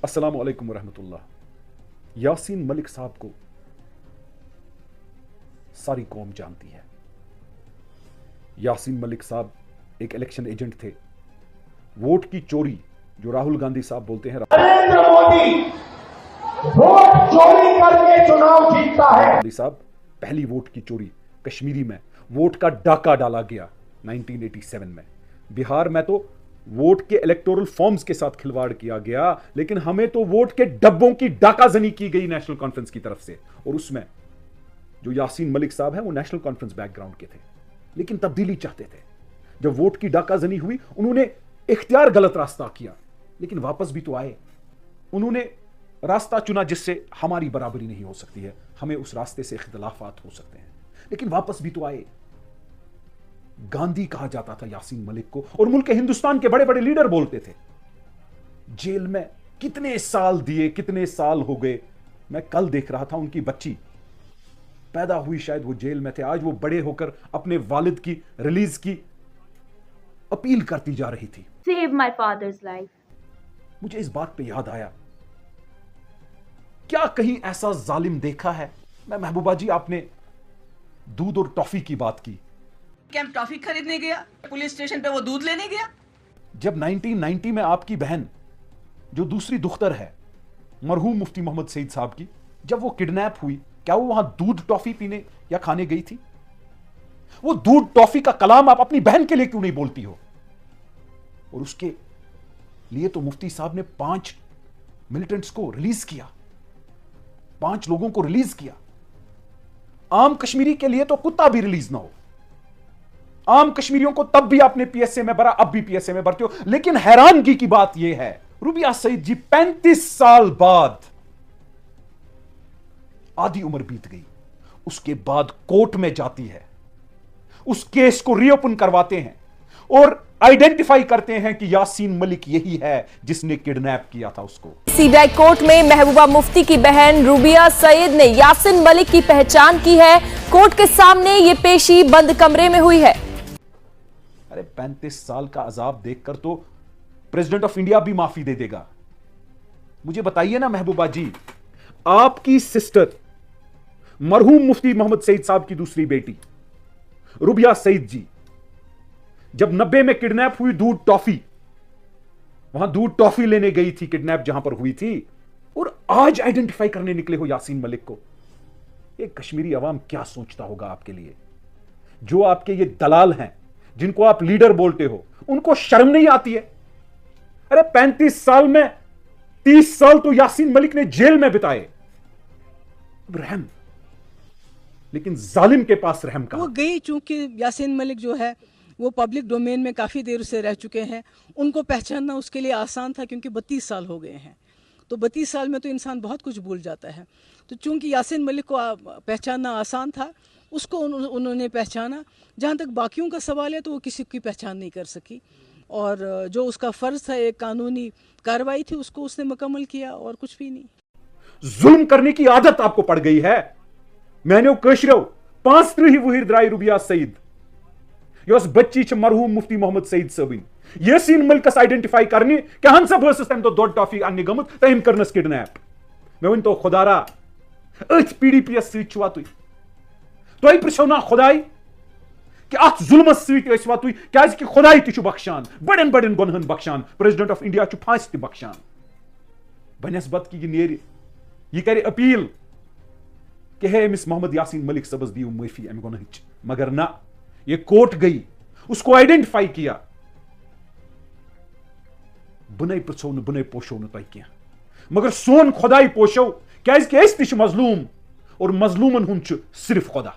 अस्सलाम वालेकुम वरहमतुल्लाह। यासीन मलिक साहब को सारी कौम जानती है। यासीन मलिक साहब एक इलेक्शन एजेंट थे। वोट की चोरी जो राहुल गांधी साहब बोलते हैं, नरेंद्र मोदी वोट चोरी करके चुनाव जीतता है। गांधी साहब पहली वोट की चोरी कश्मीरी में वोट का डाका डाला गया 1987 में। बिहार में तो वोट के इलेक्टोरल फॉर्म्स के साथ खिलवाड़ किया गया, लेकिन हमें तो वोट के डब्बों की डाकाजनी की गई नेशनल कॉन्फ्रेंस की तरफ से। और उसमें जो यासीन मलिक साहब हैं वो नेशनल कॉन्फ्रेंस बैकग्राउंड के थे, लेकिन तब्दीली चाहते थे। जब वोट की डाकाजनी हुई उन्होंने इख्तियार गलत रास्ता किया, लेकिन वापस भी तो आए। उन्होंने रास्ता चुना जिससे हमारी बराबरी नहीं हो सकती है, हमें उस रास्ते से इख्तिलाफात हो सकते हैं, लेकिन वापस भी तो आए। गांधी कहा जाता था यासीन मलिक को, और मुल्क हिंदुस्तान के बड़े बड़े लीडर बोलते थे। जेल में कितने साल दिए, कितने साल हो गए। मैं कल देख रहा था उनकी बच्ची पैदा हुई, शायद वो जेल में थे, आज वो बड़े होकर अपने वालिद की रिलीज की अपील करती जा रही थी। Save my father's life. मुझे इस बात पे याद आया, क्या कहीं ऐसा जालिम देखा है? मैं महबूबा जी, आपने दूध और टॉफी की बात की। क्या टॉफी खरीदने गया, पुलिस स्टेशन पे वो दूध लेने गया? जब 1990 में आपकी बहन जो दूसरी दुख्तर है मरहूम मुफ्ती मोहम्मद सईद साहब की, जब वो किडनैप हुई, क्या वो वहां दूध टॉफी पीने या खाने गई थी? वो दूध टॉफी का कलाम आप अपनी बहन के लिए क्यों नहीं बोलती हो? और उसके लिए तो मुफ्ती साहब ने 5 मिलिटेंट्स को रिलीज किया, 5 लोगों को रिलीज किया। आम कश्मीरी के लिए तो कुत्ता भी रिलीज ना हो। आम कश्मीरियों को तब भी आपने पीएसए में भरा, अब भी पीएसए में भरते हो। लेकिन हैरानगी की बात यह है, रूबिया सईद जी 35 साल बाद, आधी उम्र बीत गई, उसके बाद कोर्ट में जाती है, उस केस को रीओपन करवाते हैं और आइडेंटिफाई करते हैं कि यासीन मलिक यही है जिसने किडनैप किया था उसको। सीबीआई कोर्ट में महबूबा मुफ्ती की बहन रूबिया सईद ने यासीन मलिक की पहचान की है। कोर्ट के सामने ये पेशी बंद कमरे में हुई है। अरे 35 साल का अजाब देखकर तो प्रेसिडेंट ऑफ इंडिया भी माफी दे देगा। मुझे बताइए ना महबूबा जी, आपकी सिस्टर मरहूम मुफ्ती मोहम्मद सईद साहब की दूसरी बेटी रूबिया सईद जी जब 90 में किडनैप हुई, दूध टॉफी, वहां दूध टॉफी लेने गई थी, किडनैप जहां पर हुई थी, और आज आइडेंटिफाई करने निकले हो यासीन मलिक को। ये कश्मीरी अवाम क्या सोचता होगा आपके लिए? जो आपके ये दलाल हैं जिनको आप लीडर बोलते हो, उनको शर्म नहीं आती है? अरे 35 साल में 30 साल तो यासीन मलिक ने जेल में बिताए। रहम, लेकिन जालिम के पास रहम का। वो गई, चूंकि यासीन मलिक जो है वो पब्लिक डोमेन में काफ़ी देर से रह चुके हैं, उनको पहचानना उसके लिए आसान था, क्योंकि 32 साल हो गए हैं। तो 32 साल में तो इंसान बहुत कुछ भूल जाता है। तो चूंकि यासीन मलिक को पहचानना आसान था, उसको उन्होंने पहचाना। जहाँ तक बाकियों का सवाल है तो वो किसी की पहचान नहीं कर सकी, और जो उसका फ़र्ज था, एक कानूनी कार्रवाई थी, उसको उसने मुकम्मल किया, और कुछ भी नहीं। जुल्म करने की आदत आपको पड़ गई है। मैंने कशरो 5 ही वहीर द्राई रूबिया सईद, यस बच्ची छ मरहूम मुफ्ती मोहम्मद सईद सबन यासीन मलिकस आइडेंटिफाई करने क्या हंसा बस तम दो टॉफी अन्य गमुत तम करनस किडनैप। मे वन तो खुदारा अथ पीडीपीएस सवा तुई पृछो ना खुदाई कि अथ जुल्मस सवा तुई, कि खुदाई तु बख्शान, बड़न बड़न गुनहन बख्शान। प्रेसिडेंट ऑफ इंडिया फांस ति बख्शान, बनस्बत कि यह कर अपील कि है अमिस मोहम्मद यासीन मलिक सबस दियो माफी अमि गुनहच, मगर ना, ये कोर्ट गई, उसको आइडेंटिफाई किया। बुने पृछो न बुने पोशो न तुम क्या, मगर सोन खुदाई पोशो, क्या मजलूम, और मजलूमन हुंद सिर्फ खुदा।